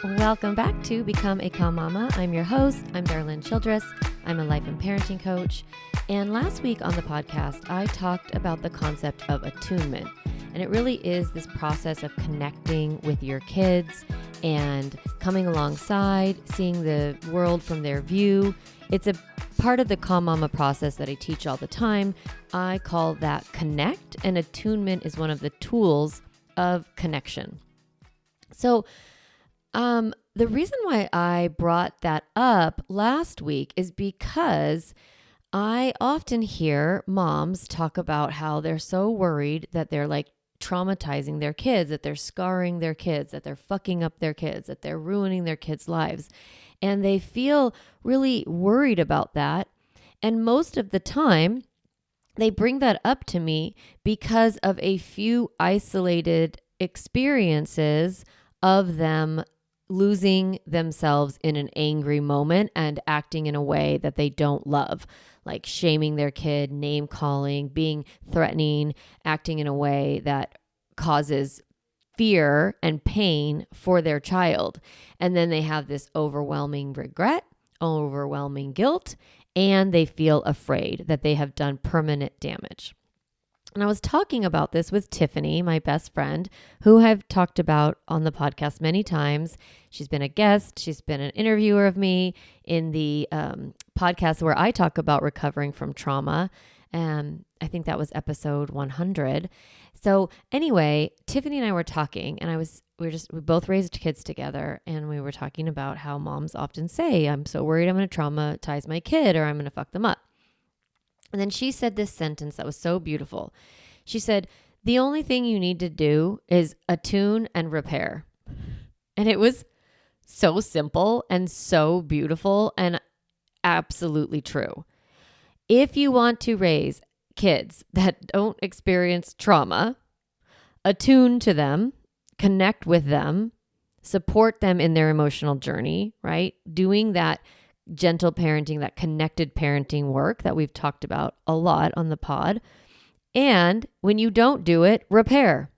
Welcome back to Become a Calm Mama. I'm your host. I'm Darlene Childress. I'm a life and parenting coach. And last week on the podcast, I talked about the concept of attunement. And it really is this process of connecting with your kids and coming alongside, seeing the world from their view. It's a part of the Calm Mama process that I teach all the time. I call that connect, and attunement is one of the tools of connection. So, the reason why I brought that up last week is because I often hear moms talk about how they're so worried that they're like traumatizing their kids, that they're scarring their kids, that they're fucking up their kids, that they're ruining their kids' lives. And they feel really worried about that. And most of the time, they bring that up to me because of a few isolated experiences of them losing themselves in an angry moment and acting in a way that they don't love, like shaming their kid, name calling, being threatening, acting in a way that causes fear and pain for their child. And then they have this overwhelming regret, overwhelming guilt, and they feel afraid that they have done permanent damage. And I was talking about this with Tiffany, my best friend, who I've talked about on the podcast many times. She's been a guest. She's been an interviewer of me in the podcast where I talk about recovering from trauma. I think that was episode 100. So anyway, Tiffany and I were talking, and we both raised kids together, and we were talking about how moms often say, "I'm so worried I'm going to traumatize my kid, or I'm going to fuck them up." And then she said this sentence that was so beautiful. She said, "The only thing you need to do is attune and repair." And it was so simple and so beautiful and absolutely true. If you want to raise kids that don't experience trauma, attune to them, connect with them, support them in their emotional journey, right? Doing that gentle parenting, that connected parenting work that we've talked about a lot on the pod. And when you don't do it, repair.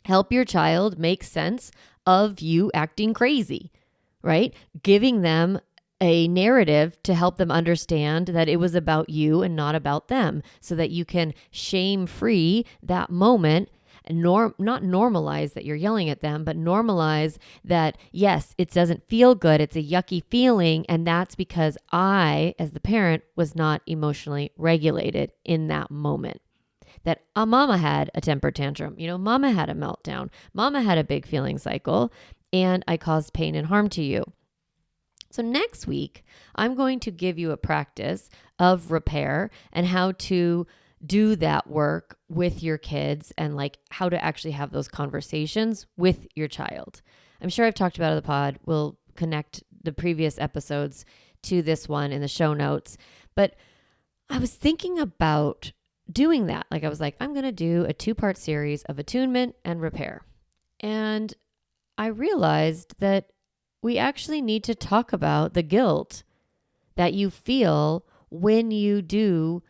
Help your child make sense of you acting crazy, right? Giving them a narrative to help them understand that it was about you and not about them, so that you can shame-free that moment and not normalize that you're yelling at them, but normalize that, yes, it doesn't feel good. It's a yucky feeling. And that's because I, as the parent, was not emotionally regulated in that moment. That mama had a temper tantrum. Mama had a meltdown. Mama had a big feeling cycle, and I caused pain and harm to you. So next week, I'm going to give you a practice of repair and how to do that work with your kids, and like how to actually have those conversations with your child. I'm sure I've talked about it on the pod. We'll connect the previous episodes to this one in the show notes. But I was thinking about doing that. Like I was like, I'm going to do a 2-part series of attunement and repair. And I realized that we actually need to talk about the guilt that you feel when you do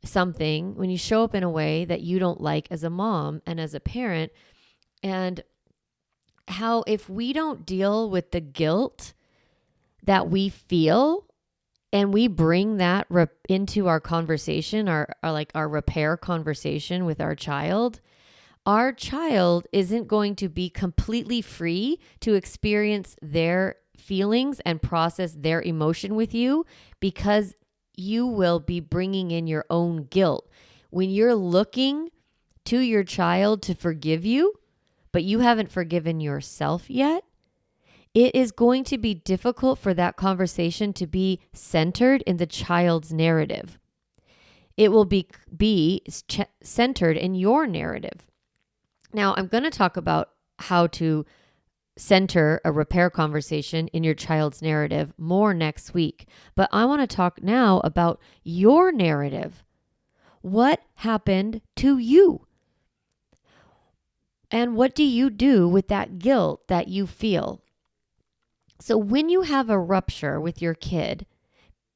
something, when you show up in a way that you don't like as a mom and as a parent, and how if we don't deal with the guilt that we feel and we bring that into our conversation, our repair conversation with our child isn't going to be completely free to experience their feelings and process their emotion with you, because you will be bringing in your own guilt. When you're looking to your child to forgive you, but you haven't forgiven yourself yet, it is going to be difficult for that conversation to be centered in the child's narrative. It will be centered in your narrative. Now, I'm going to talk about how to center a repair conversation in your child's narrative more next week. But I want to talk now about your narrative. What happened to you? And what do you do with that guilt that you feel? So when you have a rupture with your kid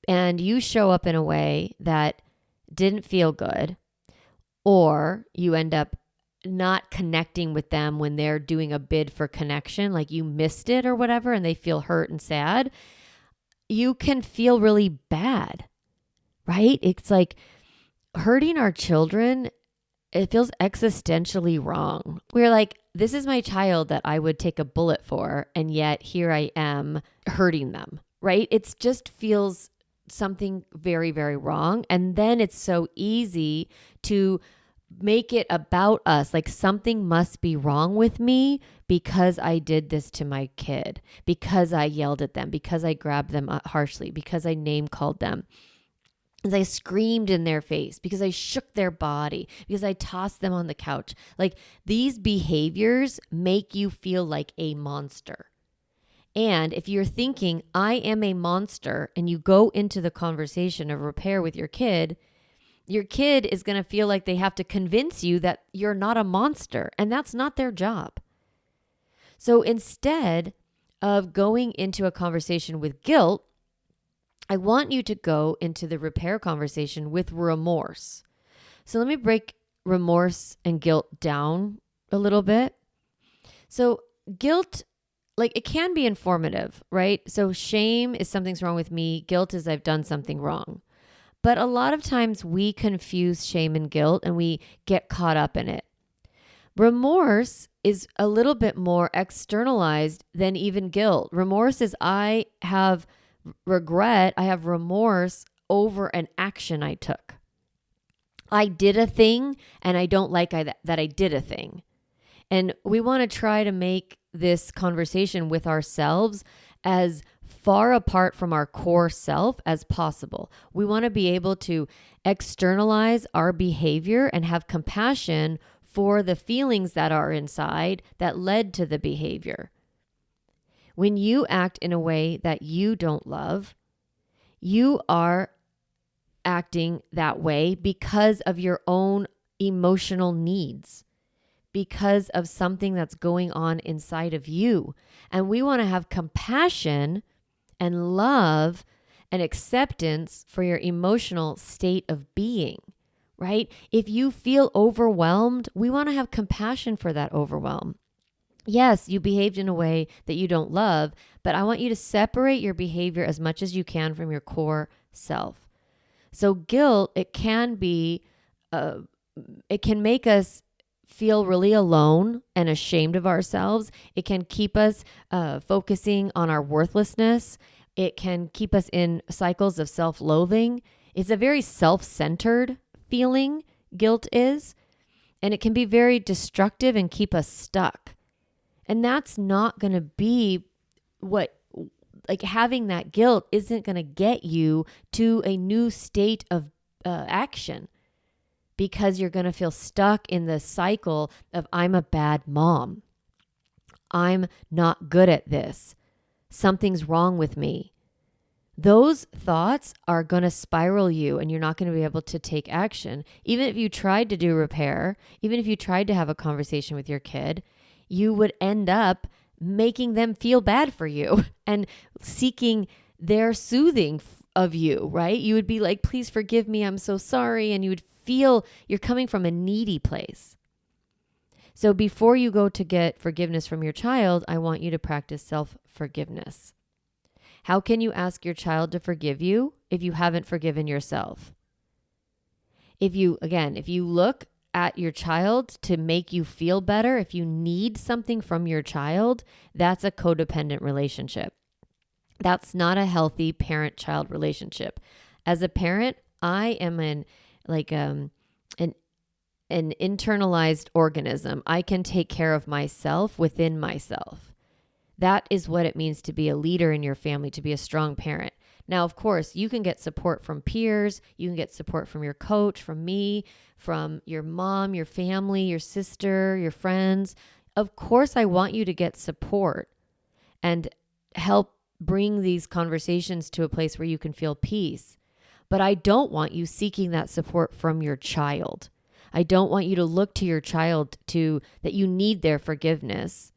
and you show up in a way that didn't feel good, or you end up not connecting with them when they're doing a bid for connection, like you missed it or whatever, and they feel hurt and sad, you can feel really bad, right? It's like hurting our children, it feels existentially wrong. We're like, this is my child that I would take a bullet for, and yet here I am hurting them, right? It just feels something very, very wrong. And then it's so easy to make it about us, like something must be wrong with me because I did this to my kid, because I yelled at them, because I grabbed them harshly, because I name called them, because I screamed in their face, because I shook their body, because I tossed them on the couch. Like these behaviors make you feel like a monster. And if you're thinking, I am a monster, and you go into the conversation of repair with your kid is going to feel like they have to convince you that you're not a monster, and that's not their job. So instead of going into a conversation with guilt, I want you to go into the repair conversation with remorse. So let me break remorse and guilt down a little bit. So guilt, like it can be informative, right? So shame is something's wrong with me. Guilt is I've done something wrong. But a lot of times we confuse shame and guilt and we get caught up in it. Remorse is a little bit more externalized than even guilt. Remorse is I have regret, I have remorse over an action I took. I did a thing and I don't like that I did a thing. And we want to try to make this conversation with ourselves as far apart from our core self as possible. We want to be able to externalize our behavior and have compassion for the feelings that are inside that led to the behavior. When you act in a way that you don't love, you are acting that way because of your own emotional needs, because of something that's going on inside of you. And we want to have compassion and love and acceptance for your emotional state of being, right? If you feel overwhelmed, we want to have compassion for that overwhelm. Yes, you behaved in a way that you don't love, but I want you to separate your behavior as much as you can from your core self. So guilt, it can make us feel really alone and ashamed of ourselves. It can keep us focusing on our worthlessness. It can keep us in cycles of self-loathing. It's a very self-centered feeling, guilt is, and it can be very destructive and keep us stuck. And that's not going to be having that guilt isn't going to get you to a new state of action, because you're going to feel stuck in the cycle of I'm a bad mom. I'm not good at this. Something's wrong with me. Those thoughts are going to spiral you, and you're not going to be able to take action. Even if you tried to do repair, even if you tried to have a conversation with your kid, you would end up making them feel bad for you and seeking their soothing of you, right? You would be like, please forgive me, I'm so sorry. And you would feel you're coming from a needy place. So before you go to get forgiveness from your child, I want you to practice self-forgiveness. How can you ask your child to forgive you if you haven't forgiven yourself? If you look at your child to make you feel better, if you need something from your child, that's a codependent relationship. That's not a healthy parent-child relationship. As a parent, I am an internalized organism. I can take care of myself within myself. That is what it means to be a leader in your family, to be a strong parent. Now, of course, you can get support from peers. You can get support from your coach, from me, from your mom, your family, your sister, your friends. Of course, I want you to get support and help bring these conversations to a place where you can feel peace. But I don't want you seeking that support from your child. I don't want you to look to your child that you need their forgiveness.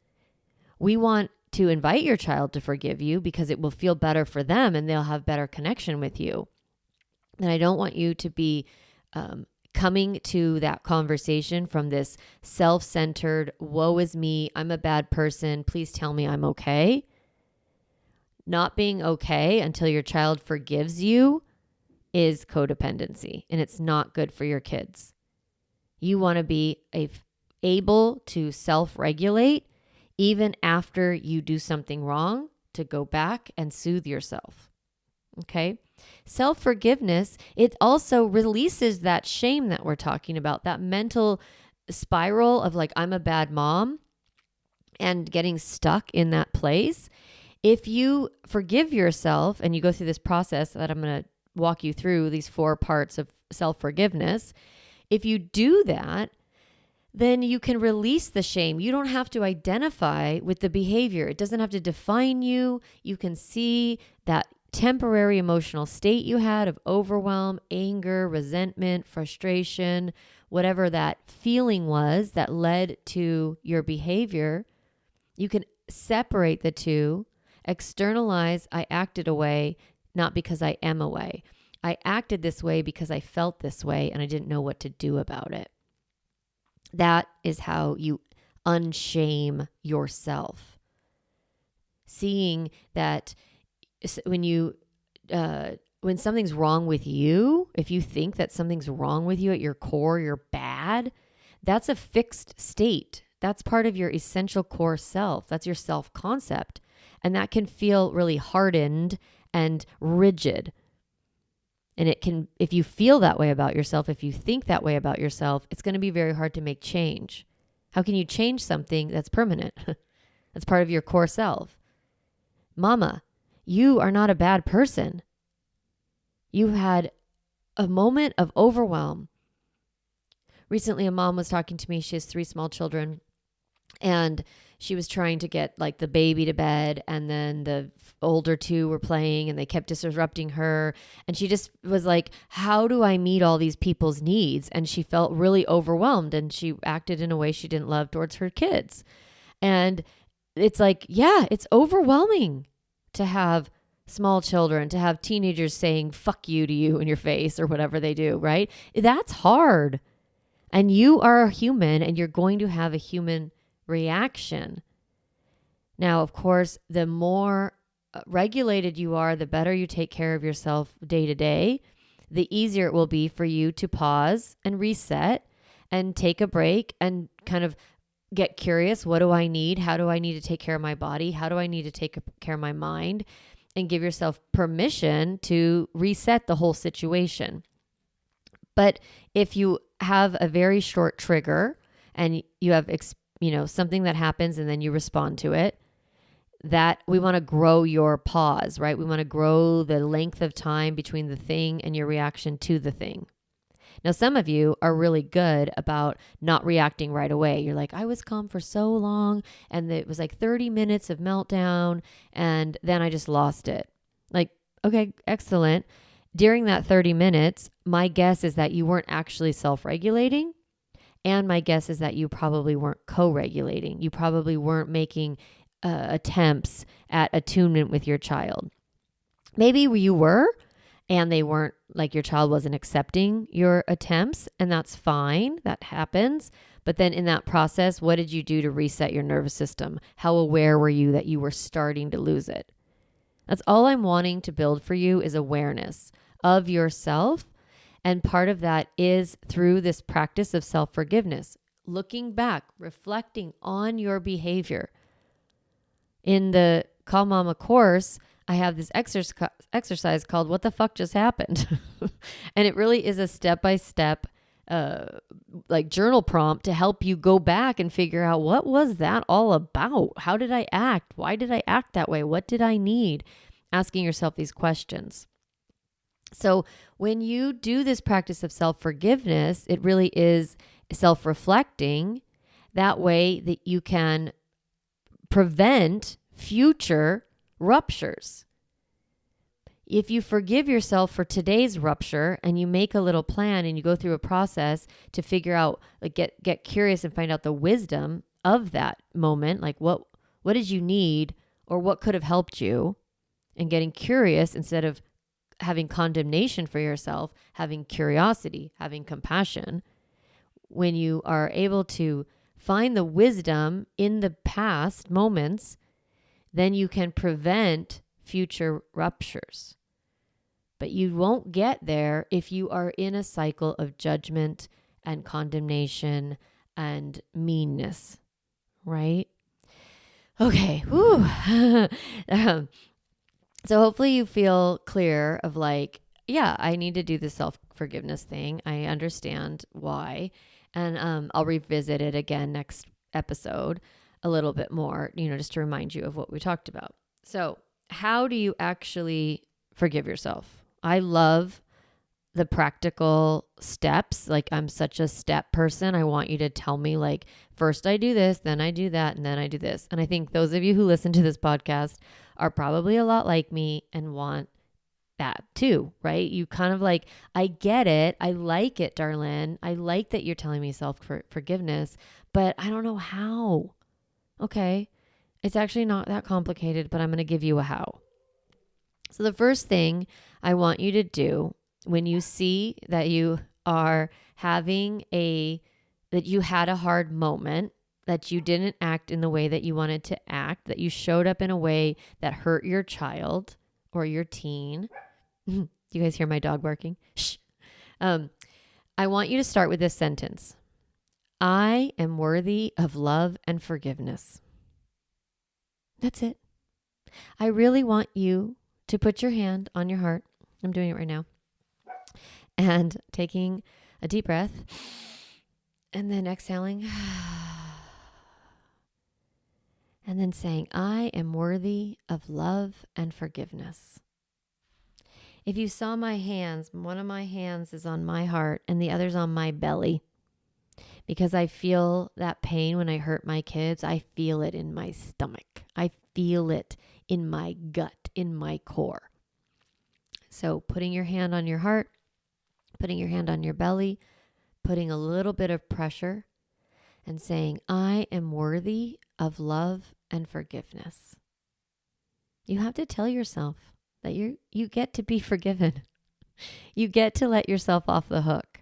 We want to invite your child to forgive you because it will feel better for them and they'll have better connection with you. And I don't want you to be coming to that conversation from this self-centered, woe is me, I'm a bad person, please tell me I'm okay. Not being okay until your child forgives you is codependency, and it's not good for your kids. You want to be able to self-regulate even after you do something wrong, to go back and soothe yourself. Okay? Self-forgiveness, it also releases that shame that we're talking about, that mental spiral of like, I'm a bad mom, and getting stuck in that place. If you forgive yourself and you go through this process that I'm going to walk you through, these 4 parts of self-forgiveness, if you do that, then you can release the shame. You don't have to identify with the behavior. It doesn't have to define you. You can see that temporary emotional state you had of overwhelm, anger, resentment, frustration, whatever that feeling was that led to your behavior. You can separate the two, externalize, I acted away, not because I am away. I acted this way because I felt this way and I didn't know what to do about it. That is how you unshame yourself. Seeing that when something's wrong with you, if you think that something's wrong with you at your core, you're bad, that's a fixed state. That's part of your essential core self. That's your self-concept. And that can feel really hardened and rigid. And it can, if you feel that way about yourself, if you think that way about yourself, it's going to be very hard to make change. How can you change something that's permanent? That's part of your core self. Mama, you are not a bad person. You had a moment of overwhelm. Recently, a mom was talking to me. She has 3 small children. And she was trying to get like the baby to bed, and then the older 2 were playing and they kept disrupting her. And she just was like, how do I meet all these people's needs? And she felt really overwhelmed, and she acted in a way she didn't love towards her kids. And it's like, yeah, it's overwhelming to have small children, to have teenagers saying fuck you to you in your face or whatever they do, right? That's hard. And you are a human, and you're going to have a human reaction. Now, of course, the more regulated you are, the better you take care of yourself day to day, the easier it will be for you to pause and reset and take a break and kind of get curious. What do I need? How do I need to take care of my body? How do I need to take care of my mind? And give yourself permission to reset the whole situation. But if you have a very short trigger and you have something that happens and then you respond to it, that we want to grow your pause, right? We want to grow the length of time between the thing and your reaction to the thing. Now, some of you are really good about not reacting right away. You're like, I was calm for so long, and it was like 30 minutes of meltdown, and then I just lost it. Like, okay, excellent. During that 30 minutes, my guess is that you weren't actually self-regulating. And my guess is that you probably weren't co-regulating. You probably weren't making attempts at attunement with your child. Maybe you were, and they weren't, like your child wasn't accepting your attempts, and that's fine. That happens. But then in that process, what did you do to reset your nervous system? How aware were you that you were starting to lose it? That's all I'm wanting to build for you, is awareness of yourself. And part of that is through this practice of self-forgiveness, looking back, reflecting on your behavior. In the Calm Mama course, I have this exercise called What the Fuck Just Happened? And it really is a step-by-step like journal prompt to help you go back and figure out, what was that all about? How did I act? Why did I act that way? What did I need? Asking yourself these questions. So when you do this practice of self-forgiveness, it really is self-reflecting. That way that you can prevent future ruptures. If you forgive yourself for today's rupture and you make a little plan and you go through a process to figure out, like get curious and find out the wisdom of that moment, like what did you need or what could have helped you, and getting curious instead of having condemnation for yourself, having curiosity, having compassion. When you are able to find the wisdom in the past moments, then you can prevent future ruptures. But you won't get there if you are in a cycle of judgment and condemnation and meanness, right? Okay. Whew. So hopefully you feel clear of like, yeah, I need to do the self-forgiveness thing. I understand why. And I'll revisit it again next episode a little bit more, just to remind you of what we talked about. So how do you actually forgive yourself? I love the practical steps. Like, I'm such a step person. I want you to tell me, like, first I do this, then I do that, and then I do this. And I think those of you who listen to this podcast are probably a lot like me and want that too, right? You kind of like, I get it. I like it, Darlene. I like that you're telling me forgiveness, but I don't know how. Okay. It's actually not that complicated, but I'm going to give you a how. So the first thing I want you to do when you see that you are that you had a hard moment, that you didn't act in the way that you wanted to act, that you showed up in a way that hurt your child or your teen. Do you guys hear my dog barking? Shh. I want you to start with this sentence. I am worthy of love and forgiveness. That's it. I really want you to put your hand on your heart. I'm doing it right now. And taking a deep breath and then exhaling and then saying, I am worthy of love and forgiveness. If you saw my hands, one of my hands is on my heart and the other's on my belly, because I feel that pain when I hurt my kids. I feel it in my stomach. I feel it in my gut, in my core. So putting your hand on your heart, putting your hand on your belly, putting a little bit of pressure and saying, I am worthy of love and forgiveness. You have to tell yourself that you get to be forgiven. You get to let yourself off the hook.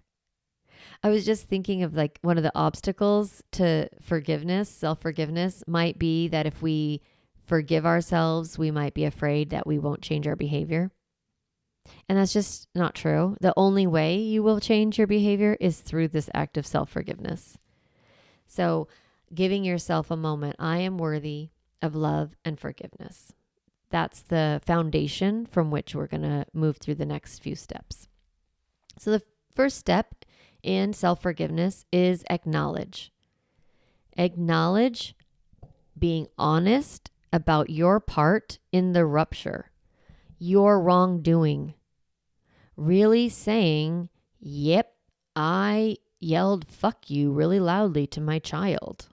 I was just thinking of like one of the obstacles to forgiveness, self-forgiveness, might be that if we forgive ourselves, we might be afraid that we won't change our behavior. And that's just not true. The only way you will change your behavior is through this act of self-forgiveness. So giving yourself a moment, I am worthy of love and forgiveness. That's the foundation from which we're going to move through the next few steps. So the first step in self-forgiveness is acknowledge. Acknowledge being honest about your part in the rupture, your wrongdoing. Really saying, yep, I yelled fuck you really loudly to my child.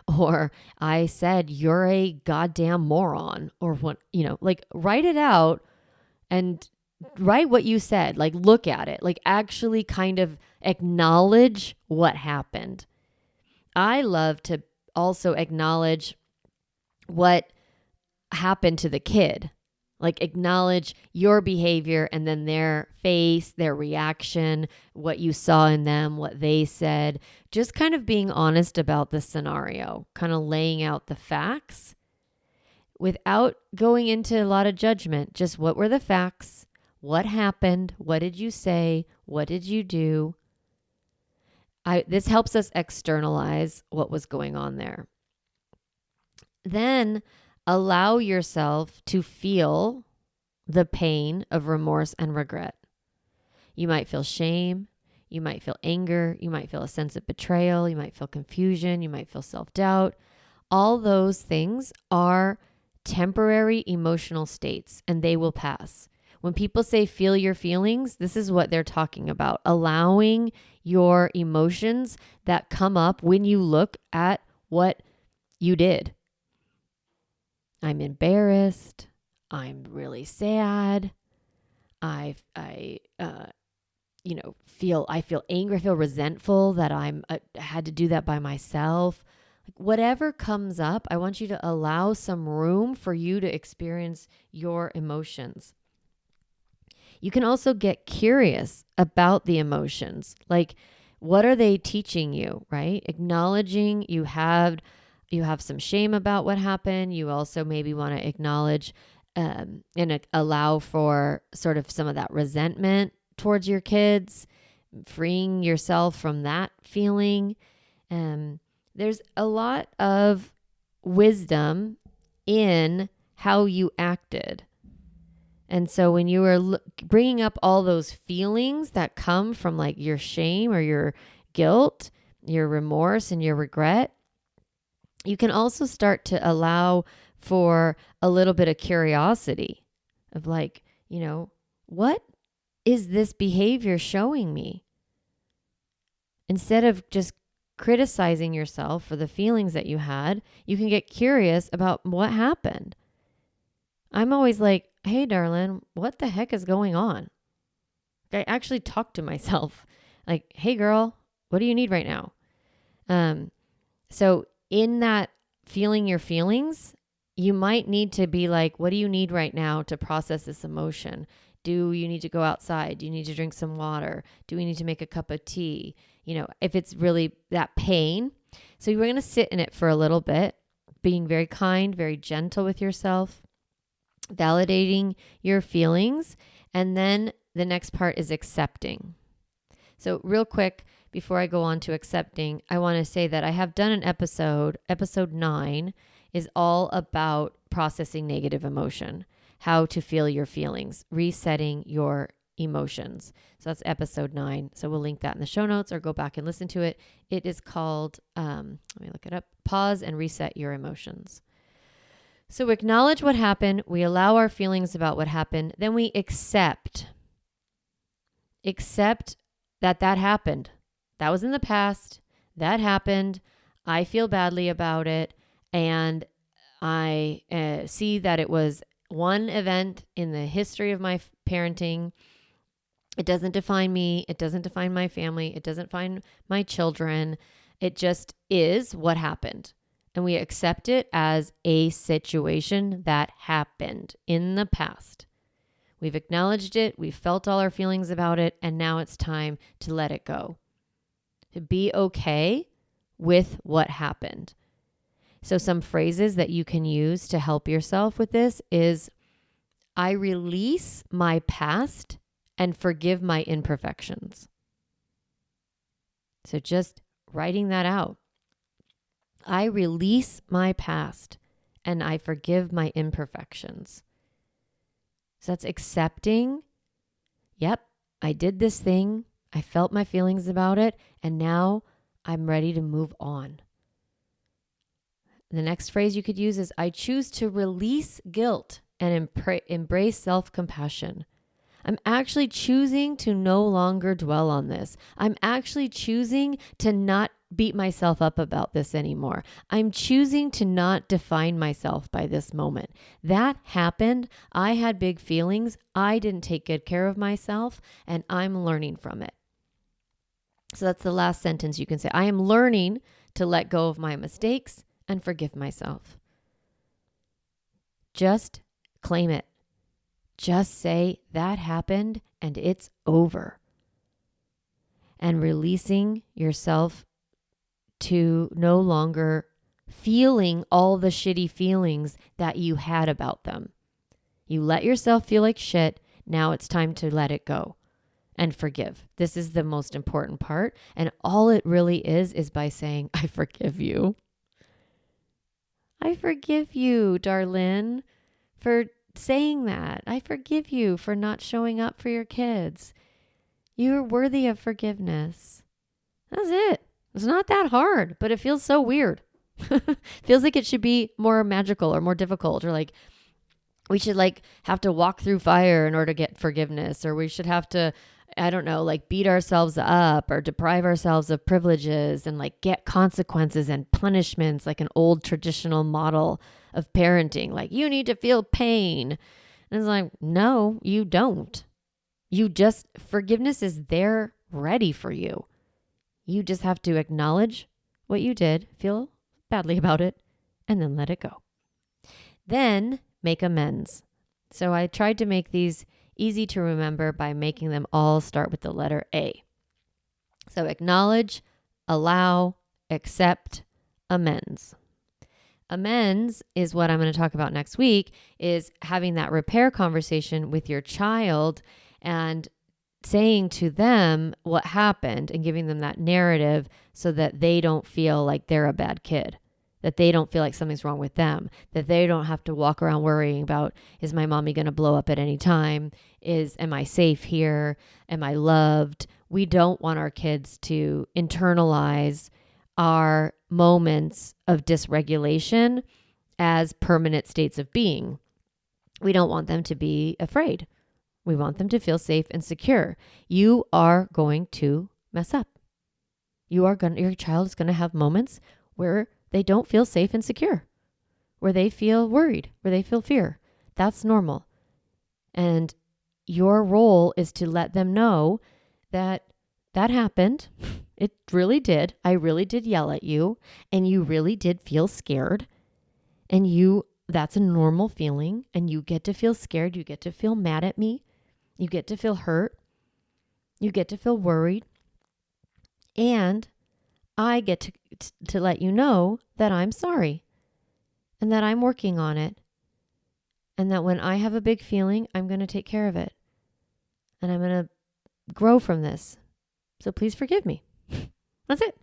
Or I said, you're a goddamn moron. Or what, like write it out and write what you said. Like look at it. Like actually kind of acknowledge what happened. I love to also acknowledge what happened to the kid. Like acknowledge your behavior and then their face, their reaction, what you saw in them, what they said. Just kind of being honest about the scenario, kind of laying out the facts without going into a lot of judgment. Just what were the facts? What happened? What did you say? What did you do? This helps us externalize what was going on there. Then allow yourself to feel the pain of remorse and regret. You might feel shame. You might feel anger. You might feel a sense of betrayal. You might feel confusion. You might feel self-doubt. All those things are temporary emotional states, and they will pass. When people say feel your feelings, this is what they're talking about. Allowing your emotions that come up when you look at what you did. I'm embarrassed. I'm really sad. I feel angry. I feel resentful that I had to do that by myself. Like whatever comes up, I want you to allow some room for you to experience your emotions. You can also get curious about the emotions. Like, what are they teaching you, right? Acknowledging you have some shame about what happened. You also maybe want to acknowledge and allow for sort of some of that resentment towards your kids, freeing yourself from that feeling. There's a lot of wisdom in how you acted. And so when you are bringing up all those feelings that come from like your shame or your guilt, your remorse and your regret, you can also start to allow for a little bit of curiosity of like, what is this behavior showing me? Instead of just criticizing yourself for the feelings that you had, you can get curious about what happened. I'm always like, hey, darling, what the heck is going on? I actually talk to myself like, hey, girl, what do you need right now? So in that feeling your feelings, you might need to be like, what do you need right now to process this emotion? Do you need to go outside? Do you need to drink some water? Do we need to make a cup of tea? If it's really that pain. So you're going to sit in it for a little bit, being very kind, very gentle with yourself, validating your feelings. And then the next part is accepting. So real quick, before I go on to accepting, I want to say that I have done an episode 9 is all about processing negative emotion, how to feel your feelings, resetting your emotions. So that's episode 9. So we'll link that in the show notes or go back and listen to it. It is called, let me look it up, Pause and Reset Your Emotions. So we acknowledge what happened. We allow our feelings about what happened. Then we accept that happened. That was in the past. That happened. I feel badly about it. And I see that it was one event in the history of my parenting. It doesn't define me. It doesn't define my family. It doesn't define my children. It just is what happened. And we accept it as a situation that happened in the past. We've acknowledged it. We've felt all our feelings about it. And now it's time to let it go. To be okay with what happened. So some phrases that you can use to help yourself with this is, I release my past and forgive my imperfections. So just writing that out. I release my past and I forgive my imperfections. So that's accepting, yep, I did this thing. I felt my feelings about it. And now I'm ready to move on. The next phrase you could use is, I choose to release guilt and embrace self-compassion. I'm actually choosing to no longer dwell on this. I'm actually choosing to not beat myself up about this anymore. I'm choosing to not define myself by this moment. That happened. I had big feelings. I didn't take good care of myself, and I'm learning from it. So that's the last sentence you can say. I am learning to let go of my mistakes and forgive myself. Just claim it. Just say that happened and it's over. And releasing yourself to no longer feeling all the shitty feelings that you had about them. You let yourself feel like shit. Now it's time to let it go and forgive. This is the most important part. And all it really is by saying, I forgive you. I forgive you, darling, for saying that. I forgive you for not showing up for your kids. You're worthy of forgiveness. That's it. It's not that hard, but it feels so weird. Feels like it should be more magical or more difficult, or like we should like have to walk through fire in order to get forgiveness, or we should have to, I don't know, like beat ourselves up or deprive ourselves of privileges and like get consequences and punishments, like an old traditional model of parenting. Like, you need to feel pain. And it's like, no, you don't. Forgiveness is there ready for you. You just have to acknowledge what you did, feel badly about it, and then let it go. Then make amends. So I tried to make these easy to remember by making them all start with the letter A. So acknowledge, allow, accept, amends. Amends is what I'm going to talk about next week, is having that repair conversation with your child and saying to them what happened and giving them that narrative so that they don't feel like they're a bad kid, that they don't feel like something's wrong with them, that they don't have to walk around worrying about, is my mommy going to blow up at any time? Am I safe here? Am I loved? We don't want our kids to internalize our moments of dysregulation as permanent states of being. We don't want them to be afraid. We want them to feel safe and secure. You are going to mess up. Your child is going to have moments where they don't feel safe and secure, where they feel worried, where they feel fear. That's normal. And your role is to let them know that happened. It really did. I really did yell at you, and you really did feel scared. And that's a normal feeling, and you get to feel scared. You get to feel mad at me. You get to feel hurt. You get to feel worried. And I get to let you know that I'm sorry and that I'm working on it. And that when I have a big feeling, I'm going to take care of it. And I'm going to grow from this. So please forgive me. That's it.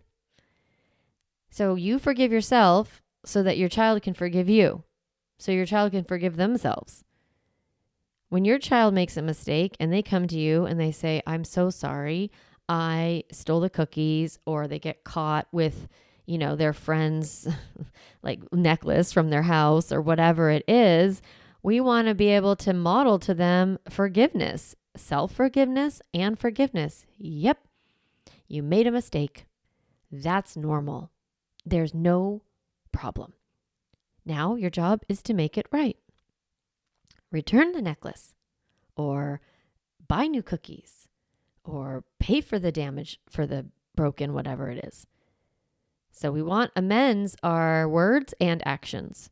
So you forgive yourself so that your child can forgive you. So your child can forgive themselves. When your child makes a mistake and they come to you and they say, I'm so sorry, I stole the cookies, or they get caught with, their friend's like necklace from their house or whatever it is, we want to be able to model to them forgiveness, self-forgiveness and forgiveness. Yep. You made a mistake. That's normal. There's no problem. Now your job is to make it right. Return the necklace, or buy new cookies, or pay for the damage for the broken, whatever it is. So we want amends are words and actions.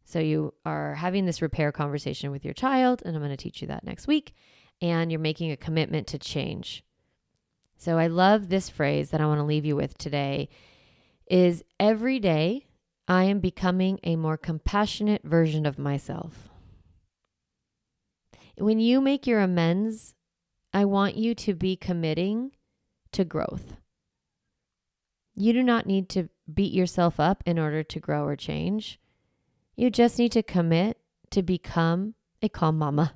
So you are having this repair conversation with your child, and I'm going to teach you that next week, and you're making a commitment to change. So I love this phrase that I want to leave you with today is, every day I am becoming a more compassionate version of myself. When you make your amends, I want you to be committing to growth. You do not need to beat yourself up in order to grow or change. You just need to commit to become a calm mama.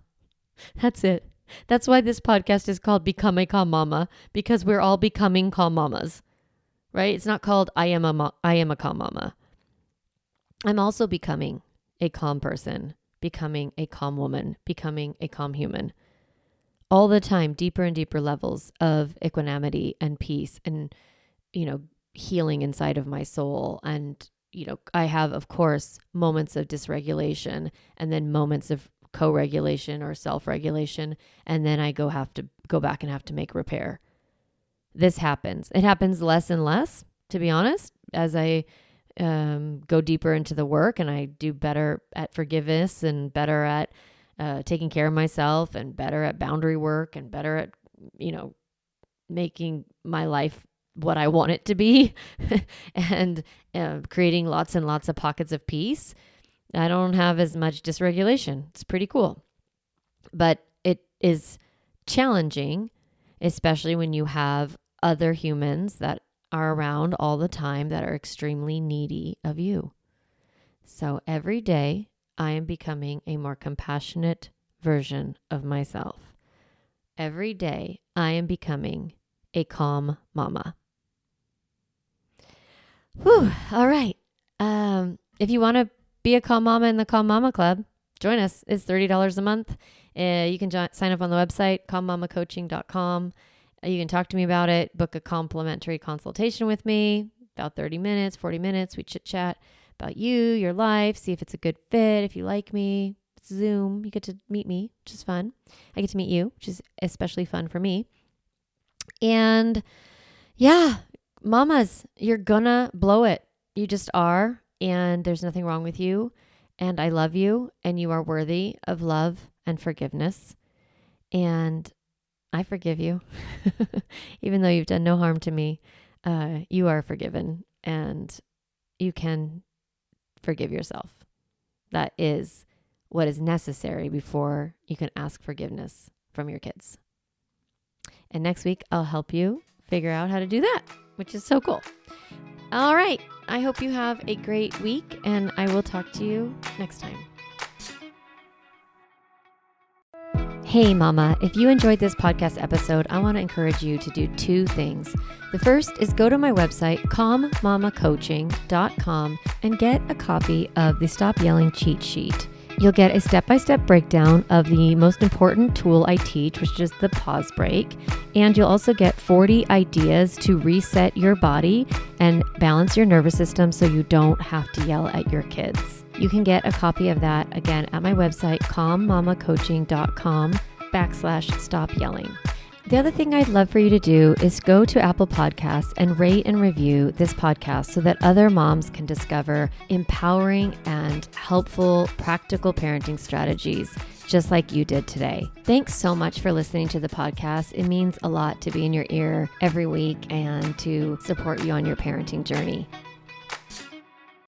That's it. That's why this podcast is called Become a Calm Mama, because we're all becoming calm mamas, right? It's not called I am a calm mama. I'm also becoming a calm person, becoming a calm woman, becoming a calm human. All the time, deeper and deeper levels of equanimity and peace and, healing inside of my soul. And, I have, of course, moments of dysregulation and then moments of co-regulation or self-regulation. And then I have to go back and have to make repair. This happens. It happens less and less, to be honest, as I go deeper into the work and I do better at forgiveness and better at taking care of myself and better at boundary work and better at, making my life what I want it to be and creating lots and lots of pockets of peace. I don't have as much dysregulation. It's pretty cool. But it is challenging, especially when you have other humans that are around all the time that are extremely needy of you. So every day I am becoming a more compassionate version of myself. Every day I am becoming a calm mama. Whew. All right. If you want to be a Calm Mama in the Calm Mama Club, join us. It's $30 a month. You can sign up on the website, calmmamacoaching.com. You can talk to me about it, book a complimentary consultation with me, about 30 minutes, 40 minutes. We chit chat about you, your life, see if it's a good fit, if you like me. It's Zoom. You get to meet me, which is fun. I get to meet you, which is especially fun for me. And yeah, mamas, you're gonna blow it. You just are. And there's nothing wrong with you. And I love you. And you are worthy of love and forgiveness. And I forgive you. Even though you've done no harm to me, you are forgiven and you can forgive yourself. That is what is necessary before you can ask forgiveness from your kids. And next week, I'll help you figure out how to do that, which is so cool. All right. I hope you have a great week, and I will talk to you next time. Hey, Mama, if you enjoyed this podcast episode, I want to encourage you to do two things. The first is go to my website, calmmamacoaching.com, and get a copy of the Stop Yelling cheat sheet. You'll get a step-by-step breakdown of the most important tool I teach, which is the pause break. And you'll also get 40 ideas to reset your body and balance your nervous system so you don't have to yell at your kids. You can get a copy of that, again, at my website, calmmamacoaching.com/stop yelling. The other thing I'd love for you to do is go to Apple Podcasts and rate and review this podcast so that other moms can discover empowering and helpful, practical parenting strategies, just like you did today. Thanks so much for listening to the podcast. It means a lot to be in your ear every week and to support you on your parenting journey.